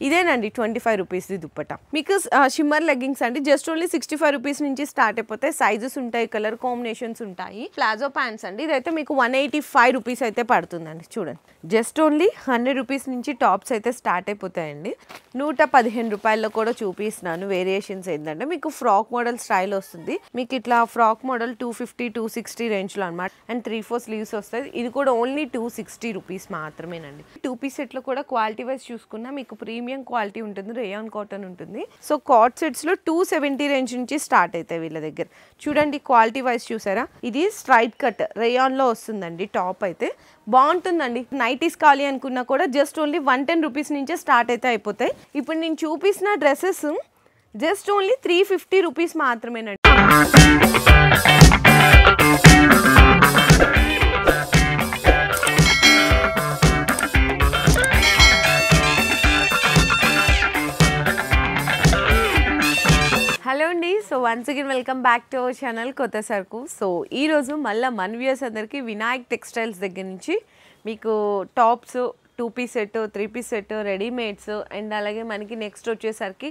ఇదేనండి 25 రూపీస్ది దుప్పట. మీకు shimmer leggings అండి జస్ట్ ఓన్లీ 65 రూపీస్ నుంచి స్టార్ట్ అయిపోతాయి. సైజెస్ ఉంటాయి, కలర్ కాంబినేషన్స్ ఉంటాయి. ప్లాజో ప్యాంట్స్ అండి, ఇదైతే మీకు 185 రూపీస్ అయితే పడుతుందండి. చూడండి జస్ట్ ఓన్లీ 100 రూపీస్ నుంచి టాప్స్ అయితే స్టార్ట్ అయిపోతాయండి. 115 రూపాయల్లో కూడా చూపిస్తున్నాను. వేరియేషన్స్ ఏంటంటే మీకు ఫ్రాక్ మోడల్ స్టైల్ వస్తుంది. మీకు ఇట్లా ఫ్రాక్ మోడల్ 250 260 రేంజ్లో అనమాట. అండ్ 3/4 స్లీవ్స్ వస్తుంది. ఇది కూడా ఓన్లీ 260 రూపీస్ మాత్రమేనండి. 2 పీస్ సెట్లో కూడా క్వాలిటీ వైజ్ చూసుకున్నా మీకు ప్రీమియం క్వాలిటీ ఉంటుంది, రేయాన్ కాటన్ ఉంటుంది. సో కాట్ సెట్స్లో 270 రేంజ్ నుంచి స్టార్ట్ అవుతాయి వీళ్ళ దగ్గర. చూడండి క్వాలిటీ వైజ్ చూసారా, ఇది స్ట్రైట్ కట్ రేయాన్లో వస్తుందండి. టాప్ అయితే బాగుంటుందండి. నైటీస్ కావాలి అనుకున్నా కూడా జస్ట్ ఓన్లీ 110 రూపీస్ నుంచే స్టార్ట్ అయితే అయిపోతాయి. ఇప్పుడు నేను చూపిస్తున్న డ్రెస్సెస్ జస్ట్ ఓన్లీ 350 రూపీస్ మాత్రమేనండి. హలో అండి, so once again welcome back to our channel కొత్త సరుకు. సో ఈరోజు మళ్ళీ మన వ్యూయర్స్ అందరికీ వినాయక్ టెక్స్టైల్స్ దగ్గర నుంచి మీకు tops, 2 piece set, 3 piece set, readymades and అలాగే మనకి నెక్స్ట్ వచ్చేసరికి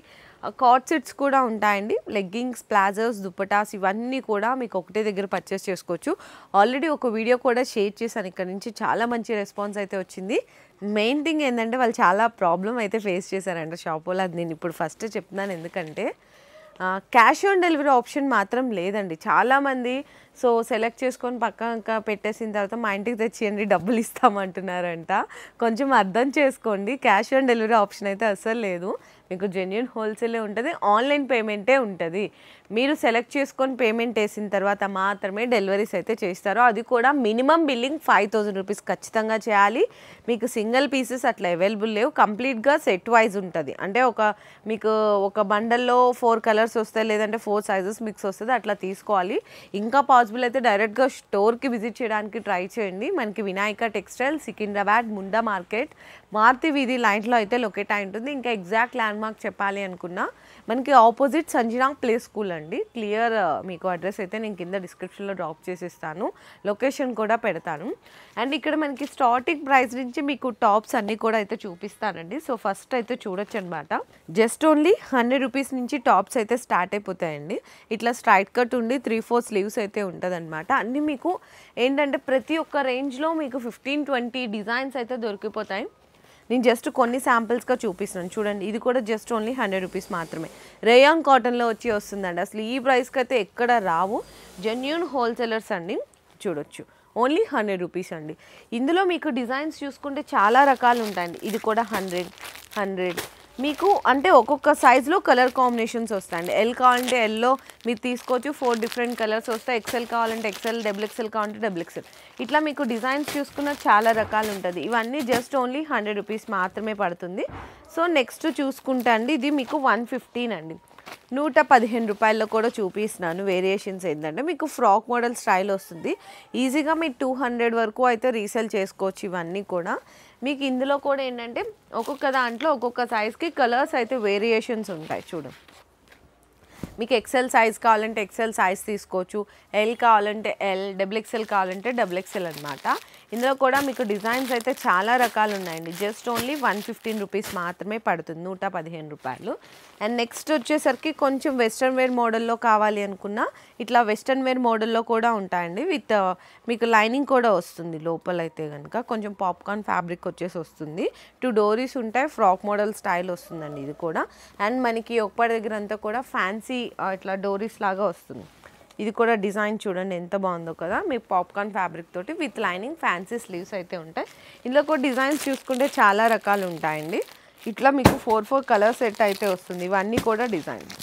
కాట్ సెట్స్ కూడా ఉంటాయండి. లెగ్గింగ్స్, ప్లాజోస్, దుప్పటాస్ ఇవన్నీ కూడా మీకు ఒకటే దగ్గర పర్చేస్ చేసుకోవచ్చు. ఆల్రెడీ ఒక వీడియో కూడా షేర్ చేశాను, ఇక్కడ నుంచి చాలా మంచి రెస్పాన్స్ అయితే వచ్చింది. మెయిన్ థింగ్ ఏంటంటే వాళ్ళు చాలా ప్రాబ్లం అయితే ఫేస్ చేశారంట షాప్ వాళ్ళు. అది నేను ఇప్పుడు ఫస్ట్ చెప్తున్నాను, ఎందుకంటే క్యాష్ ఆన్ డెలివరీ ఆప్షన్ మాత్రం లేదండి. చాలామంది సో సెలెక్ట్ చేసుకొని పక్కన పెట్టేసిన తర్వాత మా ఇంటికి తెచ్చియండి డబ్బులు ఇస్తామంటున్నారంట. కొంచెం అర్థం చేసుకోండి, క్యాష్ ఆన్ డెలివరీ ఆప్షన్ అయితే అస్సలు లేదు. మీకు జెన్యూన్ హోల్సేలే ఉంటుంది, ఆన్లైన్ పేమెంటే ఉంటుంది. మీరు సెలెక్ట్ చేసుకొని పేమెంట్ వేసిన తర్వాత మాత్రమే డెలివరీస్ అయితే చేస్తారు. అది కూడా మినిమం బిల్లింగ్ 5000 రూపీస్ ఖచ్చితంగా చేయాలి. మీకు సింగిల్ పీసెస్ అట్లా అవైలబుల్ లేవు, కంప్లీట్గా సెట్ వైజ్ ఉంటుంది. అంటే మీకు ఒక బండల్లో 4 కలర్స్ వస్తాయి, లేదంటే 4 సైజెస్ మిక్స్ వస్తుంది, అట్లా తీసుకోవాలి. ఇంకా పాసిబుల్ అయితే డైరెక్ట్గా స్టోర్కి విజిట్ చేయడానికి ట్రై చేయండి. మనకి వినాయక టెక్స్టైల్ సికింద్రాబాద్ ముండా మార్కెట్ మారుతి వీధి లైన్లో అయితే లొకేట్ అయి ఉంటుంది. ఇంకా ఎగ్జాక్ట్ ల్యాండ్మార్క్ చెప్పాలి అనుకున్నా మనకి ఆపోజిట్ సంజనా ప్లే స్కూల్ అండి. క్లియర్ మీకు అడ్రస్ అయితే నేను కింద డిస్క్రిప్షన్లో డ్రాప్ చేసిస్తాను, లొకేషన్ కూడా పెడతాను. అండ్ ఇక్కడ మనకి స్టార్టింగ్ ప్రైస్ నుంచి మీకు టాప్స్ అన్నీ కూడా అయితే చూపిస్తానండి. సో ఫస్ట్ అయితే చూడొచ్చు అనమాట. జస్ట్ ఓన్లీ 100 రూపీస్ నుంచి టాప్స్ అయితే స్టార్ట్ అయిపోతాయండి. ఇట్లా స్ట్రైట్ కట్ ఉండి 3/4 స్లీవ్స్ అయితే ఉంటుంది అనమాట. అన్నీ మీకు ఏంటంటే ప్రతి ఒక్క రేంజ్లో మీకు 15-20 డిజైన్స్ అయితే దొరికిపోతాయి. నేను జస్ట్ కొన్ని శాంపిల్స్గా చూపిస్తున్నాను. చూడండి ఇది కూడా జస్ట్ ఓన్లీ 100 రూపీస్ మాత్రమే. రేయాన్ కాటన్లో వస్తుందండి. అసలు ఈ ప్రైస్కి అయితే ఎక్కడ రావు, జెన్యూన్ హోల్సేలర్స్ అండి. చూడొచ్చు ఓన్లీ 100 రూపీస్ అండి. ఇందులో మీకు డిజైన్స్ చూసుకుంటే చాలా రకాలు ఉంటాయండి. ఇది కూడా 100 మీకు అంటే ఒక్కొక్క సైజులో కలర్ కాంబినేషన్స్ వస్తాయండి. ఎల్ కావాలంటే ఎల్లో మీరు తీసుకోవచ్చు, 4 డిఫరెంట్ కలర్స్ వస్తాయి. ఎక్సెల్ కావాలంటే ఎక్సెల్, XXL కావాలంటే XXL. ఇట్లా మీకు డిజైన్స్ చూసుకున్న చాలా రకాలు ఉంటుంది. ఇవన్నీ జస్ట్ ఓన్లీ 100 రూపీస్ మాత్రమే పడుతుంది. సో నెక్స్ట్ చూసుకుంటే అండి ఇది మీకు 115 అండి. 115 రూపాయల్లో కూడా చూపిస్తున్నాను. వేరియేషన్స్ ఏంటంటే మీకు ఫ్రాక్ మోడల్ స్టైల్ వస్తుంది. ఈజీగా మీరు 200 వరకు అయితే రీసేల్ చేసుకోవచ్చు. ఇవన్నీ కూడా మీకు ఇందులో కూడా ఏంటంటే ఒక్కొక్క దాంట్లో ఒక్కొక్క సైజ్కి కలర్స్ అయితే వేరియేషన్స్ ఉంటాయి. చూడండి మీకు ఎక్సెల్ సైజ్ కావాలంటే ఎక్సెల్ సైజ్ తీసుకోవచ్చు, ఎల్ కావాలంటే ఎల్, XXL కావాలంటే XXL అనమాట. ఇందులో కూడా మీకు డిజైన్స్ అయితే చాలా రకాలు ఉన్నాయండి. జస్ట్ ఓన్లీ 115 రూపీస్ మాత్రమే పడుతుంది, 115 రూపాయలు. అండ్ నెక్స్ట్ వచ్చేసరికి కొంచెం వెస్ట్రన్ వేర్ మోడల్లో కావాలి అనుకున్నా ఇట్లా వెస్ట్రన్ వేర్ మోడల్లో కూడా ఉంటాయండి. విత్ మీకు లైనింగ్ కూడా వస్తుంది లోపలైతే కనుక. కొంచెం పాప్కార్న్ ఫ్యాబ్రిక్ వస్తుంది. 2 డోరీస్ ఉంటాయి, ఫ్రాక్ మోడల్ స్టైల్ వస్తుందండి ఇది కూడా. అండ్ మనకి ఒక్కడి దగ్గర అంతా కూడా ఫ్యాన్సీ ఇట్లా డోరీస్ లాగా వస్తుంది. ఇది కూడా డిజైన్ చూడండి ఎంత బాగుందో కదా. మీకు పాప్కార్న్ ఫ్యాబ్రిక్ తోటి విత్ లైనింగ్, ఫ్యాన్సీ స్లీవ్స్ అయితే ఉంటాయి. ఇందులో కూడా డిజైన్స్ చూసుకుంటే చాలా రకాలు ఉంటాయండి. ఇట్లా మీకు 4 కలర్ సెట్ అయితే వస్తుంది. ఇవన్నీ కూడా డిజైన్స్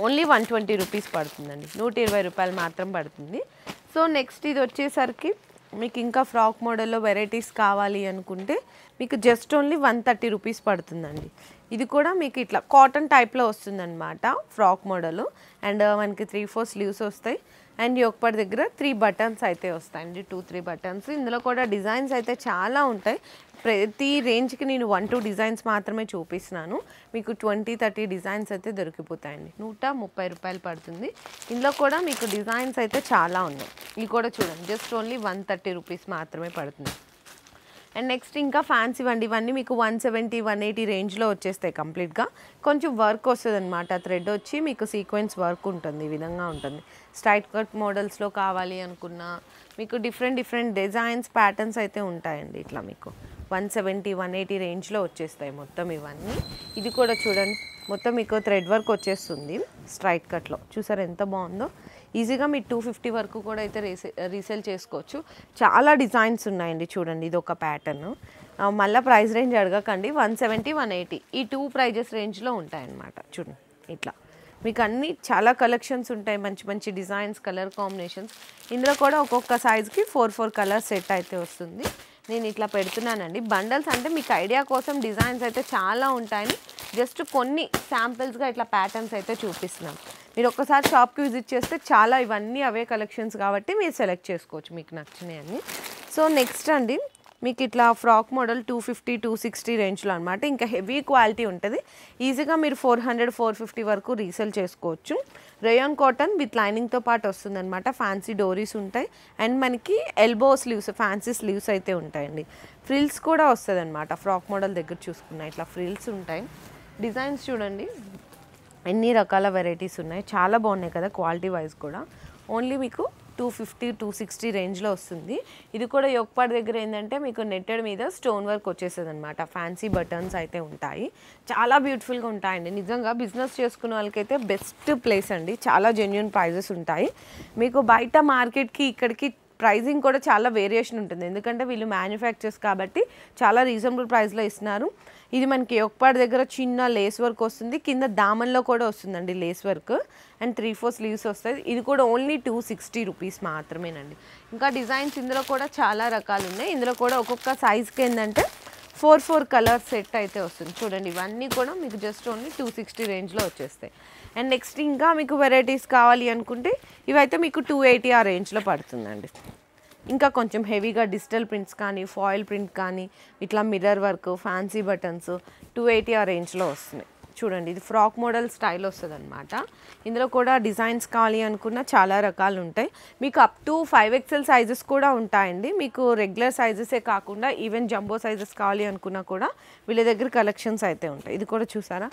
ఓన్లీ 120 రూపీస్ పడుతుందండి, 120 రూపాయలు మాత్రం పడుతుంది. సో నెక్స్ట్ ఇది వచ్చేసరికి మీకు ఇంకా ఫ్రాక్ మోడల్లో వెరైటీస్ కావాలి అనుకుంటే మీకు జస్ట్ ఓన్లీ 130 రూపీస్ పడుతుందండి. ఇది కూడా మీకు ఇట్లా కాటన్ టైప్లో వస్తుందన్నమాట ఫ్రాక్ మోడల్. అండ్ మనకి 3/4 స్లీవ్స్ వస్తాయి. అండ్ ఒక్కటి దగ్గర 3 బటన్స్ అయితే వస్తాయండి, 2-3 బటన్స్. ఇందులో కూడా డిజైన్స్ అయితే చాలా ఉంటాయి. ప్రతి రేంజ్కి నేను 1-2 డిజైన్స్ మాత్రమే చూపిస్తున్నాను. మీకు 20-30 డిజైన్స్ అయితే దొరికిపోతాయండి. 130 రూపాయలు పడుతుంది. ఇందులో కూడా మీకు డిజైన్స్ అయితే చాలా ఉన్నాయి. ఇవి కూడా చూడండి జస్ట్ ఓన్లీ 130 రూపీస్ మాత్రమే పడుతుంది. అండ్ నెక్స్ట్ ఇంకా ఫ్యాన్సీ ఇవన్నీ మీకు 170, 180 రేంజ్లో వచ్చేస్తాయి కంప్లీట్గా. కొంచెం వర్క్ వస్తుంది అనమాట, థ్రెడ్ వచ్చి మీకు సీక్వెన్స్ వర్క్ ఉంటుంది, ఈ విధంగా ఉంటుంది. స్ట్రైట్ కట్ మోడల్స్లో కావాలి అనుకున్నా మీకు డిఫరెంట్ డిజైన్స్ ప్యాటర్న్స్ అయితే ఉంటాయండి. ఇట్లా మీకు 170, 180 రేంజ్లో వచ్చేస్తాయి మొత్తం ఇవన్నీ. ఇది కూడా చూడండి, మొత్తం మీకు థ్రెడ్ వర్క్ వచ్చేస్తుంది స్ట్రైట్ కట్లో. చూసారు ఎంత బాగుందో. ఈజీగా మీరు 250 వరకు కూడా అయితే రీసేల్ చేసుకోవచ్చు. చాలా డిజైన్స్ ఉన్నాయండి చూడండి. ఇది ఒక ప్యాటర్న్. మళ్ళీ ప్రైస్ రేంజ్ అడగకండి, 170, 180 ఈ 2 ప్రైజెస్ రేంజ్లో ఉంటాయన్నమాట. చూడండి ఇట్లా మీకు అన్నీ చాలా కలెక్షన్స్ ఉంటాయి, మంచి డిజైన్స్, కలర్ కాంబినేషన్స్. ఇందులో కూడా ఒక్కొక్క సైజ్కి 4 కలర్ సెట్ అయితే వస్తుంది. నేను ఇట్లా పెడుతున్నానండి. బండల్స్ అంటే మీకు ఐడియా కోసం డిజైన్స్ అయితే చాలా ఉంటాయని జస్ట్ కొన్ని శాంపిల్స్గా ఇట్లా ప్యాటర్న్స్ అయితే చూపిస్తున్నాం. మీరు ఒక్కసారి షాప్కి విజిట్ చేస్తే చాలా ఇవన్నీ అవే కలెక్షన్స్ కాబట్టి మీరు సెలెక్ట్ చేసుకోవచ్చు మీకు నచ్చినవి అన్నీ. సో నెక్స్ట్ అండి మీకు ఇట్లా ఫ్రాక్ మోడల్ 250, 260 రేంజ్లో అనమాట. ఇంకా హెవీ క్వాలిటీ ఉంటుంది. ఈజీగా మీరు 400, 450 వరకు రీసేల్ చేసుకోవచ్చు. రేయాన్ కాటన్ విత్ లైనింగ్తో పాటు వస్తుంది అనమాట. ఫ్యాన్సీ డోరీస్ ఉంటాయి అండ్ మనకి ఎల్బో స్లీవ్స్, ఫ్యాన్సీ స్లీవ్స్ అయితే ఉంటాయండి. ఫ్రిల్స్ కూడా వస్తుంది అనమాట. ఫ్రాక్ మోడల్ దగ్గర చూసుకున్నా ఇట్లా ఫ్రిల్స్ ఉంటాయి. డిజైన్స్ చూడండి ఎన్ని రకాల వెరైటీస్ ఉన్నాయి, చాలా బాగున్నాయి కదా క్వాలిటీ వైజ్ కూడా. ఓన్లీ మీకు 250, 260 రేంజ్లో వస్తుంది. ఇది కూడా యోగపాడ్ దగ్గర ఏంటంటే మీకు నెట్టెడ్ మీద స్టోన్ వర్క్ వచ్చేస్తుంది అనమాట. ఫ్యాన్సీ బటన్స్ అయితే ఉంటాయి, చాలా బ్యూటిఫుల్గా ఉంటాయండి. నిజంగా బిజినెస్ చేసుకునే వాళ్ళకైతే బెస్ట్ ప్లేస్ అండి. చాలా జెన్యూన్ ప్రైజెస్ ఉంటాయి. మీకు బయట మార్కెట్కి ఇక్కడికి ప్రైజింగ్ కూడా చాలా వేరియేషన్ ఉంటుంది, ఎందుకంటే వీళ్ళు మ్యానుఫ్యాక్చర్స్ కాబట్టి చాలా రీజనబుల్ ప్రైస్లో ఇస్తున్నారు. ఇది మనకి యోగపాడ్ దగ్గర చిన్న లేస్ వర్క్ వస్తుంది, కింద దామన్లో కూడా వస్తుందండి లేస్ వర్క్ అండ్ 3-4 స్లీవ్స్ వస్తాయి. ఇది కూడా ఓన్లీ 260 రూపీస్ మాత్రమేనండి. ఇంకా డిజైన్స్ ఇందులో కూడా చాలా రకాలు ఉన్నాయి. ఇందులో కూడా ఒక్కొక్క సైజ్కి ఏంటంటే 4 కలర్ సెట్ అయితే వస్తుంది. చూడండి ఇవన్నీ కూడా మీకు జస్ట్ ఓన్లీ 260 రేంజ్లో వచ్చేస్తాయి. అండ్ నెక్స్ట్ ఇంకా మీకు వెరైటీస్ కావాలి అనుకుంటే ఇవైతే మీకు 280 ఆ రేంజ్లో పడుతుందండి. ఇంకా కొంచెం హెవీగా డిజిటల్ ప్రింట్స్ కానీ, ఫాయిల్ ప్రింట్ కానీ, ఇట్లా మిర్రర్ వర్క్, ఫ్యాన్సీ బటన్స్ 280 ఆ రేంజ్లో వస్తున్నాయి. చూడండి ఇది ఫ్రాక్ మోడల్ స్టైల్ వస్తుంది అనమాట. ఇందులో కూడా డిజైన్స్ కావాలి అనుకున్న చాలా రకాలు ఉంటాయి. మీకు అప్ టు 5XL సైజెస్ కూడా ఉంటాయండి. మీకు రెగ్యులర్ సైజెసే కాకుండా ఈవెన్ జంబో సైజెస్ కావాలి అనుకున్నా కూడా వీళ్ళ దగ్గర కలెక్షన్స్ అయితే ఉంటాయి. ఇది కూడా చూసారా,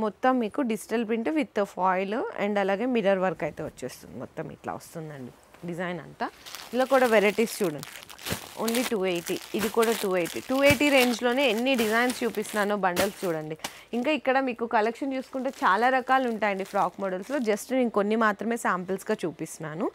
మొత్తం మీకు digital print with foil and అలాగే మిర్రర్ వర్క్ అయితే వచ్చేస్తుంది. మొత్తం ఇట్లా వస్తుందండి డిజైన్ అంతా. ఇలా కూడా వెరైటీస్ చూడండి ఓన్లీ 280. ఇది కూడా 280 రేంజ్లోనే ఎన్ని డిజైన్స్ చూపిస్తున్నానో బండల్స్ చూడండి. ఇంకా ఇక్కడ మీకు కలెక్షన్ చూసుకుంటే చాలా రకాలు ఉంటాయండి ఫ్రాక్ మోడల్స్లో. జస్ట్ నేను కొన్ని మాత్రమే శాంపిల్స్గా చూపిస్తున్నాను.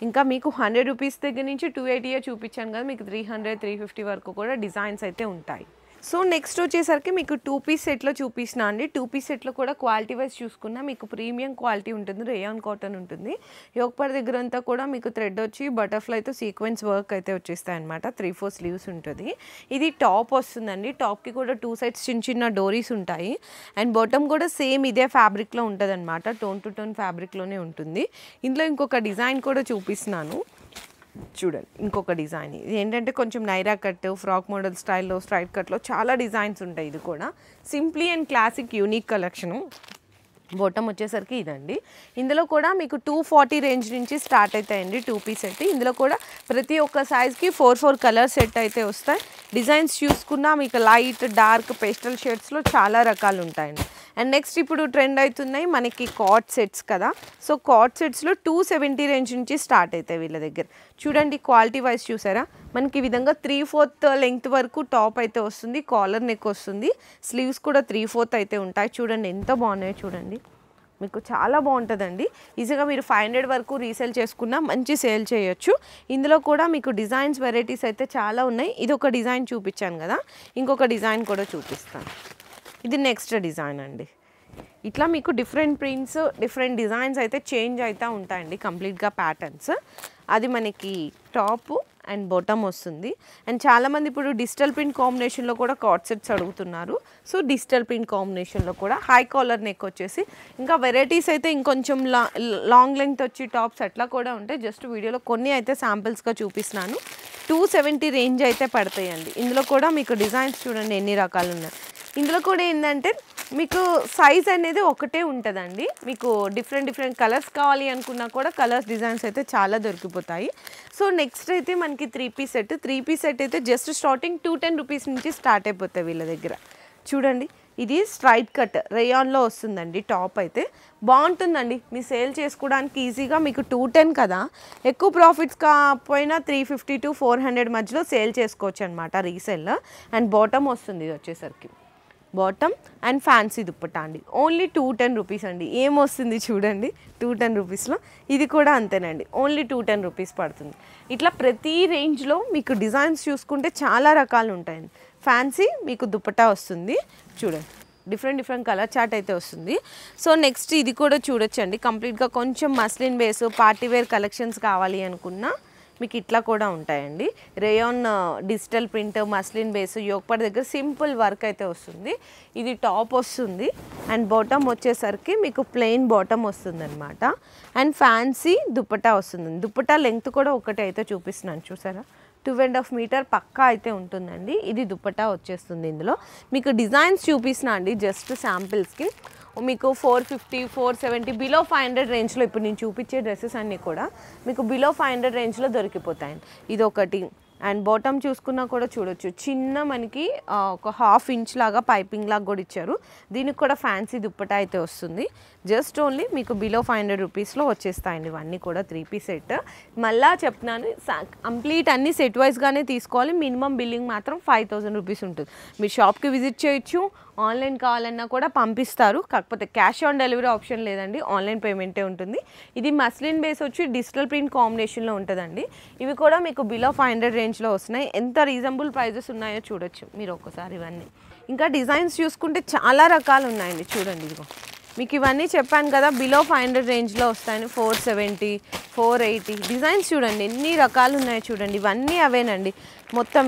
ఇంకా మీకు 100 రూపీస్ దగ్గర నుంచి 280 చూపించాను కదా, మీకు 300, 350 వరకు కూడా డిజైన్స్ అయితే ఉంటాయి. సో నెక్స్ట్ వచ్చేసరికి మీకు 2 పీస్ సెట్లో చూపిస్తున్నా అండి. 2 పీస్ సెట్లో కూడా క్వాలిటీ వైజ్ చూసుకున్నా మీకు ప్రీమియం క్వాలిటీ ఉంటుంది, రేయాన్ కాటన్ ఉంటుంది. యోగపాడ్ దగ్గర అంతా కూడా మీకు థ్రెడ్ వచ్చి బటర్ఫ్లైతో సీక్వెన్స్ వర్క్ అయితే వచ్చేస్తాయి అనమాట. 3-4 స్లీవ్స్ ఉంటుంది. ఇది టాప్ వస్తుందండి. టాప్కి కూడా 2 సైడ్స్ చిన్న డోరీస్ ఉంటాయి అండ్ బాటమ్ కూడా సేమ్ ఇదే ఫ్యాబ్రిక్లో ఉంటుంది అనమాట. టోన్ టు టోన్ ఫ్యాబ్రిక్లోనే ఉంటుంది. ఇందులో ఇంకొక డిజైన్ కూడా చూపిస్తున్నాను చూడండి. ఇంకొక డిజైన్ ఇది ఏంటంటే కొంచెం నైరా కట్, ఫ్రాక్ మోడల్ స్టైల్లో, స్ట్రైట్ కట్లో చాలా డిజైన్స్ ఉంటాయి. ఇది కూడా simply and classic unique collection. Bottom వచ్చేసరికి ఇదండి. ఇందులో కూడా మీకు 240 రేంజ్ నుంచి స్టార్ట్ అవుతాయండి 2 పీస్ సెట్. ఇందులో కూడా ప్రతి ఒక్క సైజ్కి 4 కలర్ సెట్ అయితే వస్తాయి. డిజైన్స్ చూసుకున్నా మీకు లైట్, డార్క్, పేస్టల్ షేడ్స్లో చాలా రకాలు ఉంటాయండి. అండ్ నెక్స్ట్ ఇప్పుడు ట్రెండ్ అవుతున్నాయి మనకి కార్డ్ సెట్స్ కదా. సో కార్డ్ సెట్స్లో 270 రేంజ్ నుంచి స్టార్ట్ అవుతాయి వీళ్ళ దగ్గర. చూడండి క్వాలిటీ వైజ్ చూసారా, మనకి ఈ విధంగా 3/4 లెంగ్త్ వరకు టాప్ అయితే వస్తుంది, కాలర్ నెక్ వస్తుంది, స్లీవ్స్ కూడా 3/4 అయితే ఉంటాయి. చూడండి ఎంత బాగున్నాయో చూడండి, మీకు చాలా బాగుంటుందండి. ఈజీగా మీరు 500 వరకు రీసేల్ చేసుకున్నా మంచి సేల్ చేయొచ్చు. ఇందులో కూడా మీకు డిజైన్స్ వెరైటీస్ అయితే చాలా ఉన్నాయి. ఇది ఒక డిజైన్ చూపించాను కదా, ఇంకొక డిజైన్ కూడా చూపిస్తాను. ఇది నెక్స్ట్ డిజైన్ అండి. ఇట్లా మీకు డిఫరెంట్ ప్రింట్స్, డిఫరెంట్ డిజైన్స్ అయితే చేంజ్ అవుతూ ఉంటాయండి కంప్లీట్గా ప్యాటర్న్స్. అది మనకి టాప్ అండ్ బాటమ్ వస్తుంది. అండ్ చాలామంది ఇప్పుడు డిజిటల్ ప్రింట్ కాంబినేషన్లో కూడా కార్డ్ సెట్స్ అడుగుతున్నారు. సో డిజిటల్ ప్రింట్ కాంబినేషన్లో కూడా హై కాలర్ నెక్ వచ్చేసి ఇంకా వెరైటీస్ అయితే ఇంకొంచెం లాంగ్ లెంగ్త్ వచ్చి టాప్స్ అట్లా కూడా ఉంటాయి. జస్ట్ వీడియోలో కొన్ని అయితే శాంపిల్స్గా చూపిస్తున్నాను. 270 రేంజ్ అయితే పడతాయండి. ఇందులో కూడా మీకు డిజైన్స్ చూడండి ఎన్ని రకాలు ఉన్నాయి. ఇందులో కూడా ఏంటంటే మీకు సైజ్ అనేది ఒకటే ఉంటుందండి. మీకు డిఫరెంట్ కలర్స్ కావాలి అనుకున్నా కూడా కలర్స్ డిజైన్స్ అయితే చాలా దొరికిపోతాయి. సో నెక్స్ట్ అయితే మనకి 3 పీస్ సెట్ అయితే జస్ట్ స్టార్టింగ్ 210 రూపీస్ నుంచి స్టార్ట్ అయిపోతాయి వీళ్ళ దగ్గర. చూడండి, ఇది స్ట్రైట్ కట్ రేయాన్లో వస్తుందండి. టాప్ అయితే బాగుంటుందండి, మీ సేల్ చేసుకోవడానికి ఈజీగా. మీకు 210 కదా, ఎక్కువ ప్రాఫిట్స్ కాకపోయినా 350 to 400 మధ్యలో సేల్ చేసుకోవచ్చు అనమాట రీసేల్. అండ్ బాటమ్ వస్తుంది, ఇది వచ్చేసరికి బాటమ్ అండ్ ఫ్యాన్సీ దుప్పట్టా అండి. ఓన్లీ 210 రూపీస్ అండి. ఏమొస్తుంది చూడండి 210 రూపీస్లో. ఇది కూడా అంతేనండి, ఓన్లీ 210 రూపీస్ పడుతుంది. ఇట్లా ప్రతి రేంజ్లో మీకు డిజైన్స్ చూసుకుంటే చాలా రకాలు ఉంటాయండి. ఫ్యాన్సీ మీకు దుప్పట్టా వస్తుంది చూడండి, డిఫరెంట్ కలర్ చార్ట్ అయితే వస్తుంది. సో నెక్స్ట్ ఇది కూడా చూడొచ్చండి, కంప్లీట్గా కొంచెం muslin base party wear collections కావాలి అనుకున్నా మీకు ఇట్లా కూడా ఉంటాయండి. Rayon digital print muslin base యోగపాడ్ దగ్గర సింపుల్ వర్క్ అయితే వస్తుంది. ఇది టాప్ వస్తుంది అండ్ బాటమ్ వచ్చేసరికి మీకు ప్లెయిన్ బాటమ్ వస్తుంది అనమాట. అండ్ ఫ్యాన్సీ దుప్పట్టా వస్తుంది. దుప్పట్టా లెంగ్త్ కూడా ఒకటి అయితే చూపిస్తున్నాను, చూసారా 2.5 మీటర్ పక్కా అయితే ఉంటుందండి. ఇది దుప్పట్టా వచ్చేస్తుంది. ఇందులో మీకు డిజైన్స్ చూపిస్తున్నా అండి జస్ట్ శాంపిల్స్కి. మీకు 450 470 బిలో 500 రేంజ్లో ఇప్పుడు నేను చూపించే డ్రెస్సెస్ అన్నీ కూడా మీకు బిలో 500 రేంజ్లో దొరికిపోతాయండి. ఇది ఒకటి. అండ్ బాటమ్ చూసుకున్నా కూడా చూడొచ్చు, చిన్న మనకి ఒక 1/2 ఇంచ్ లాగా పైపింగ్ లాగా కూడా ఇచ్చారు. దీనికి కూడా ఫ్యాన్సీ దుప్పటా అయితే వస్తుంది. జస్ట్ ఓన్లీ మీకు బిలో 500 రూపీస్లో వచ్చేస్తాయండి ఇవన్నీ కూడా 3 పీస్ సెట్. మళ్ళా చెప్తున్నాను, కంప్లీట్ అన్ని సెట్ వైజ్గానే తీసుకోవాలి. మినిమం బిల్లింగ్ మాత్రం 5000 రూపీస్ ఉంటుంది. మీరు షాప్కి విజిట్ చేయొచ్చు, ఆన్లైన్ కావాలన్నా కూడా పంపిస్తారు. కాకపోతే క్యాష్ ఆన్ డెలివరీ ఆప్షన్ లేదండి, ఆన్లైన్ పేమెంటే ఉంటుంది. ఇది మస్లిన్ బేస్ వచ్చి డిజిటల్ ప్రింట్ కాంబినేషన్లో ఉంటుందండి. ఇవి కూడా మీకు బిలో 500 రేంజ్లో వస్తున్నాయి. ఎంత రీజనబుల్ ప్రైజెస్ ఉన్నాయో చూడొచ్చు మీరు ఒక్కసారి ఇవన్నీ. ఇంకా డిజైన్స్ చూసుకుంటే చాలా రకాలు ఉన్నాయండి. చూడండి, ఇదిగో మీకు ఇవన్నీ చెప్పాను కదా బిలో 500 రేంజ్లో వస్తాయని. 470 480 డిజైన్స్ చూడండి ఎన్ని రకాలు ఉన్నాయో చూడండి. ఇవన్నీ అవేనండి మొత్తం.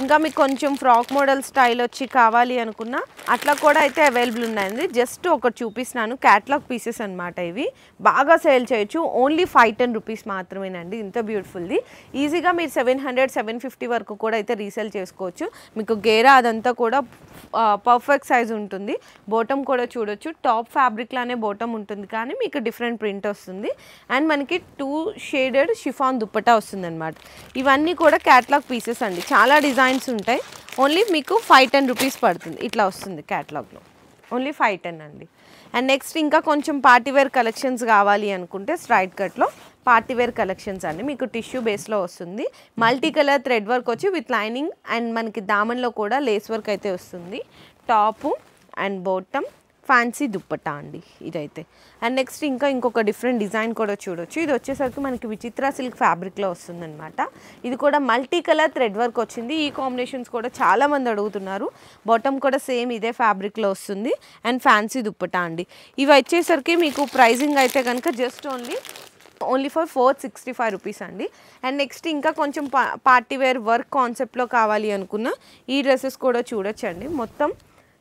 ఇంకా మీకు కొంచెం ఫ్రాక్ మోడల్ స్టైల్ వచ్చి కావాలి అనుకున్నా అట్లా కూడా అయితే అవైలబుల్ ఉన్నాయండి. జస్ట్ ఒకటి చూపిస్తున్నాను, క్యాటలాగ్ పీసెస్ అనమాట. ఇవి బాగా సేల్ చేయొచ్చు. ఓన్లీ 510 రూపీస్ మాత్రమేనండి. ఇంత బ్యూటిఫుల్ది. ఈజీగా మీరు 700 750 వరకు కూడా అయితే రీసేల్ చేసుకోవచ్చు. మీకు గేరా అదంతా కూడా పర్ఫెక్ట్ సైజ్ ఉంటుంది. బాటమ్ కూడా చూడొచ్చు, టాప్ ఫ్యాబ్రిక్ లానే బాటమ్ ఉంటుంది కానీ మీకు డిఫరెంట్ ప్రింట్ వస్తుంది. అండ్ మనకి 2 షేడెడ్ షిఫాన్ దుప్పటా వస్తుంది అనమాట. ఇవన్నీ కూడా క్యాటలాగ్ పీసెస్ అండి, చాలా డిజైన్స్ ఉంటాయి. ఓన్లీ మీకు 510 రూపీస్ పడుతుంది. ఇట్లా వస్తుంది క్యాటలాగ్లో, ఓన్లీ 510 అండి. అండ్ నెక్స్ట్ ఇంకా కొంచెం పార్టీవేర్ కలెక్షన్స్ కావాలి అనుకుంటే స్ట్రైట్ కట్లో పార్టీవేర్ కలెక్షన్స్ అండి. మీకు టిష్యూ బేస్లో వస్తుంది. మల్టీ కలర్ థ్రెడ్ వర్క్ వచ్చి విత్ లైనింగ్ అండ్ మనకి దామన్లో కూడా లేస్ వర్క్ అయితే వస్తుంది. Top and bottom fancy dupatta అండి ఇదైతే. అండ్ నెక్స్ట్ ఇంకొక డిఫరెంట్ డిజైన్ కూడా చూడొచ్చు. ఇది వచ్చేసరికి మనకి విచిత్ర సిల్క్ ఫ్యాబ్రిక్లో వస్తుందన్నమాట. ఇది కూడా మల్టీ కలర్ థ్రెడ్ వర్క్ వచ్చింది. ఈ కాంబినేషన్స్ కూడా చాలామంది అడుగుతున్నారు. బాటమ్ కూడా సేమ్ ఇదే ఫ్యాబ్రిక్లో వస్తుంది. అండ్ ఫ్యాన్సీ దుప్పట్టా అండి. ఇవి వచ్చేసరికి మీకు ప్రైజింగ్ అయితే కనుక జస్ట్ ఓన్లీ ఫర్ 465 రూపీస్ అండి. అండ్ నెక్స్ట్ ఇంకా కొంచెం పార్టీవేర్ వర్క్ కాన్సెప్ట్లో కావాలి అనుకున్న ఈ డ్రెస్సెస్ కూడా చూడొచ్చండి. మొత్తం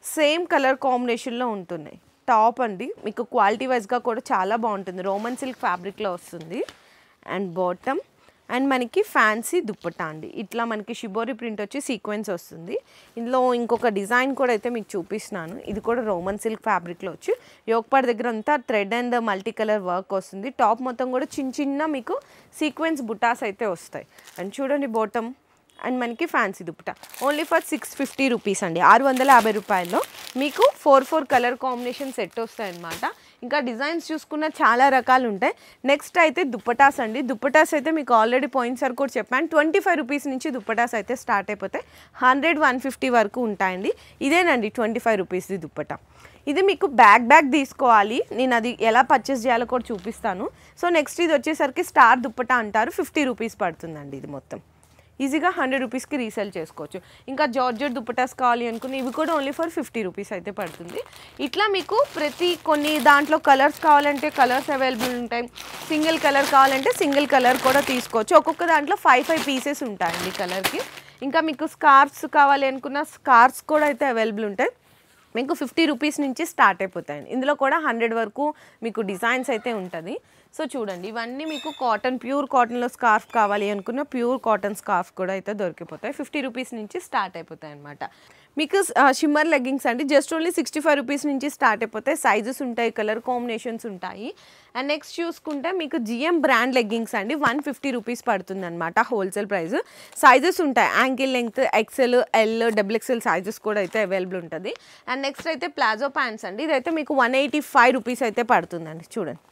సేమ్ కలర్ కాంబినేషన్లో ఉంటున్నాయి. టాప్ అండి మీకు క్వాలిటీ వైజ్గా కూడా చాలా బాగుంటుంది. రోమన్ సిల్క్ ఫ్యాబ్రిక్లో వస్తుంది. అండ్ బాటమ్ అండ్ మనకి ఫ్యాన్సీ దుప్పట్టా అండి. ఇట్లా మనకి షిబోరి ప్రింట్ వచ్చి సీక్వెన్స్ వస్తుంది. ఇందులో ఇంకొక డిజైన్ కూడా అయితే మీకు చూపిస్తున్నాను. ఇది కూడా రోమన్ సిల్క్ ఫ్యాబ్రిక్లో వచ్చి యోగపాడ్ దగ్గర అంతా thread and multi colour work వస్తుంది. టాప్ మొత్తం కూడా చిన్న మీకు సీక్వెన్స్ బుటాస్ అయితే వస్తాయి. అండ్ చూడండి బాటమ్ అండ్ మనకి fancy dupatta only for 650 rupees అండి. 650 రూపాయల్లో మీకు 4 కలర్ కాంబినేషన్ సెట్ వస్తాయి అన్నమాట. ఇంకా డిజైన్స్ చూసుకున్న చాలా రకాలు ఉంటాయి. నెక్స్ట్ అయితే దుప్పటాస్ అండి. దుప్పటాస్ అయితే మీకు ఆల్రెడీ పోయినసారి కూడా చెప్పాను, 25 రూపీస్ నుంచి దుప్పటాస్ అయితే స్టార్ట్ అయిపోతాయి. 100 150 వరకు ఉంటాయండి. ఇదేనండి 25 రూపీస్ది దుప్పటా. ఇది మీకు బ్యాగ్ తీసుకోవాలి. నేను అది ఎలా పర్చేస్ చేయాలో కూడా చూపిస్తాను. సో నెక్స్ట్ ఇది వచ్చేసరికి స్టార్ దుప్పటా అంటారు. 50 రూపీస్ పడుతుందండి. ఇది మొత్తం ఈజీగా 100 రూపీస్కి రీసేల్ చేసుకోవచ్చు. ఇంకా జార్జెట్ దుప్పటాస్ కావాలి అనుకుని ఇవి కూడా ఓన్లీ ఫర్ 50 రూపీస్ అయితే పడుతుంది. ఇట్లా మీకు కొన్ని దాంట్లో కలర్స్ కావాలంటే కలర్స్ అవైలబుల్ ఉంటాయి. సింగిల్ కలర్ కావాలంటే సింగిల్ కలర్ కూడా తీసుకోవచ్చు. ఒక్కొక్క దాంట్లో 5 పీసెస్ ఉంటాయండి కలర్కి. ఇంకా మీకు స్కార్ఫ్స్ కావాలి అనుకున్న స్కార్ఫ్స్ కూడా అయితే అవైలబుల్ ఉంటాయి. మీకు 50 రూపీస్ నుంచి స్టార్ట్ అయిపోతాయండి. ఇందులో కూడా 100 వరకు మీకు డిజైన్స్ అయితే ఉంటుంది. సో చూడండి ఇవన్నీ మీకు ప్యూర్ కాటన్లో స్కార్ఫ్ కావాలి అనుకున్న ప్యూర్ కాటన్ స్కార్ఫ్ కూడా అయితే దొరికిపోతాయి. 50 రూపీస్ నుంచి స్టార్ట్ అయిపోతాయి అనమాట. మీకు షిమ్మర్ లెగ్గింగ్స్ అండి జస్ట్ ఓన్లీ 65 రూపీస్ నుంచి స్టార్ట్ అయిపోతాయి. సైజెస్ ఉంటాయి, కలర్ కాంబినేషన్స్ ఉంటాయి. అండ్ నెక్స్ట్ చూసుకుంటే మీకు జిఎం బ్రాండ్ లెగ్గింగ్స్ అండి 150 రూపీస్ పడుతుంది అనమాట హోల్సేల్ ప్రైస్. సైజెస్ ఉంటాయి, ankle length, XL, L, XXL sizes కూడా అయితే అవైలబుల్ ఉంటుంది. అండ్ నెక్స్ట్ అయితే ప్లాజో ప్యాంట్స్ అండి, ఇదైతే మీకు 185 రూపీస్ అయితే పడుతుందండి. చూడండి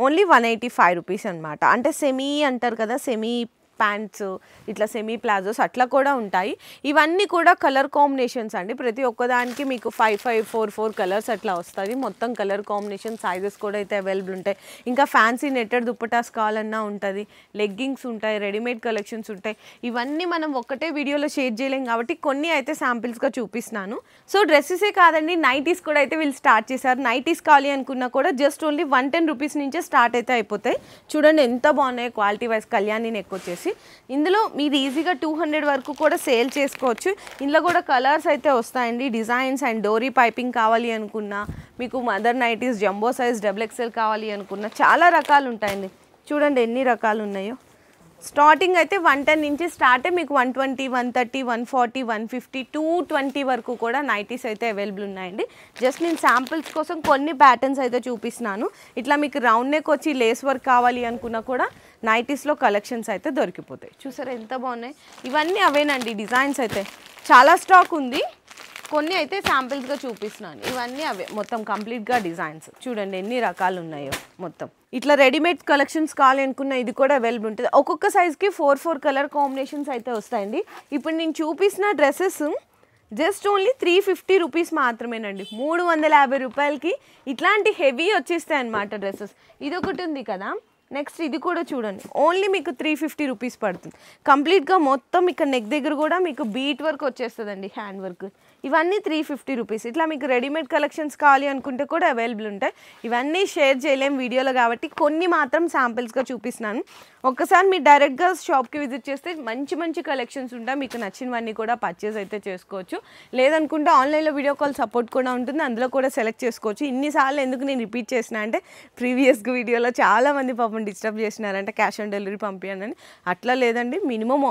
ఓన్లీ 185 రూపీస్ అనమాట. అంటే సెమీ అంటారు కదా, సెమీ ప్యాంట్స్, ఇట్లా సెమీ ప్లాజోస్ అట్లా కూడా ఉంటాయి. ఇవన్నీ కూడా కలర్ కాంబినేషన్స్ అండి. ప్రతి ఒక్కదానికి మీకు 5, 5, 4, 4 కలర్స్ అట్లా వస్తుంది. మొత్తం కలర్ కాంబినేషన్, సైజెస్ కూడా అయితే అవైలబుల్ ఉంటాయి. ఇంకా ఫ్యాన్సీ నెట్టెడ్ దుప్పటాస్ కావాలన్నా ఉంటుంది, లెగ్గింగ్స్ ఉంటాయి, రెడీమేడ్ కలెక్షన్స్ ఉంటాయి. ఇవన్నీ మనం ఒక్కటే వీడియోలో షేర్ చేయలేం కాబట్టి కొన్ని అయితే శాంపిల్స్గా చూపిస్తున్నాను. సో డ్రెస్సెసే కాదండి, నైటీస్ కూడా అయితే వీళ్ళు స్టార్ట్ చేశారు. నైటీస్ కావాలి అనుకున్నా కూడా జస్ట్ ఓన్లీ 110 రూపీస్ నుంచే స్టార్ట్ అయితే అయిపోతాయి. చూడండి ఎంత బాగున్నాయి క్వాలిటీ వైజ్. కళ్యాణి నెక్ వచ్చేసి ఇందులో మీరు ఈజీగా 200 వరకు కూడా సేల్ చేసుకోవచ్చు. ఇందులో కూడా కలర్స్ అయితే వస్తాయండి, డిజైన్స్ అండ్ డోరీ పైపింగ్ కావాలి అనుకున్నా, మీకు mother nighties jumbo size XXL కావాలి అనుకున్నా చాలా రకాలు ఉంటాయండి. చూడండి ఎన్ని రకాలు ఉన్నాయో. స్టార్టింగ్ అయితే 110 నుంచి స్టార్ట్, మీకు 120, 130, 140, 150, 220 వరకు కూడా నైటీస్ అయితే అవైలబుల్ ఉన్నాయండి. జస్ట్ నేను శాంపిల్స్ కోసం కొన్ని ప్యాటర్న్స్ అయితే చూపిస్తున్నాను. ఇట్లా మీకు రౌండ్ నెక్ వచ్చి లేస్ వర్క్ కావాలి అనుకున్నా కూడా నైటీస్లో కలెక్షన్స్ అయితే దొరికిపోతాయి. చూసారా ఎంత బాగున్నాయి. ఇవన్నీ అవేనండి డిజైన్స్ అయితే చాలా స్టాక్ ఉంది. కొన్ని అయితే శాంపిల్స్గా చూపిస్తున్నాను. ఇవన్నీ అవే మొత్తం కంప్లీట్గా డిజైన్స్. చూడండి ఎన్ని రకాలు ఉన్నాయో. మొత్తం ఇట్లా రెడీమేడ్ కలెక్షన్స్ కావాలి అనుకున్న ఇది కూడా అవైలబుల్ ఉంటుంది. ఒక్కొక్క సైజ్కి 4 కలర్ కాంబినేషన్స్ అయితే వస్తాయండి. ఇప్పుడు నేను చూపిస్తున్న డ్రెస్సెస్ జస్ట్ ఓన్లీ 350 రూపీస్ మాత్రమేనండి. 350 రూపాయలకి ఇట్లాంటి హెవీ వచ్చేస్తాయి అన్నమాట డ్రెస్సెస్. ఇది ఒకటి ఉంది కదా, నెక్స్ట్ ఇది కూడా చూడండి ఓన్లీ మీకు 350 రూపీస్ పడుతుంది. కంప్లీట్గా మొత్తం ఇక్కడ నెక్ దగ్గర కూడా మీకు బీట్ వర్క్ వచ్చేస్తుందండి, హ్యాండ్ వర్క్. ఇవన్నీ 350 రూపీస్. ఇట్లా మీకు రెడీమేడ్ కలెక్షన్స్ కావాలి అనుకుంటే కూడా అవైలబుల్ ఉంటాయి. ఇవన్నీ షేర్ చేయలేం వీడియోలో కాబట్టి కొన్ని మాత్రం శాంపిల్స్గా చూపిస్తున్నాను. ఒక్కసారి మీరు డైరెక్ట్గా షాప్కి విజిట్ చేస్తే మంచి మంచి కలెక్షన్స్ ఉంటాయి. మీకు నచ్చినవన్నీ కూడా పర్చేస్ అయితే చేసుకోవచ్చు. లేదనుకుంటే ఆన్లైన్లో వీడియో కాల్ సపోర్ట్ కూడా ఉంటుంది, అందులో కూడా సెలెక్ట్ చేసుకోవచ్చు. ఇన్నిసార్లు ఎందుకు నేను రిపీట్ చేసిన అంటే ప్రీవియస్ వీడియోలో చాలామంది పాపం డిస్టర్బ్ చేసినారంటే క్యాష్ ఆన్ డెలివరీ పంపించండి. అట్లా లేదండి, మినిమం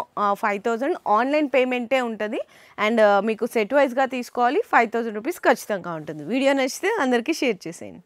5000 ఆన్లైన్ పేమెంటే ఉంటుంది. అండ్ మీకు సెట్ వైజ్గా తీసుకోవాలి, 5000 రూపీస్ ఖచ్చితంగా ఉంటుంది. వీడియో నచ్చితే అందరికీ షేర్ చేసేయండి.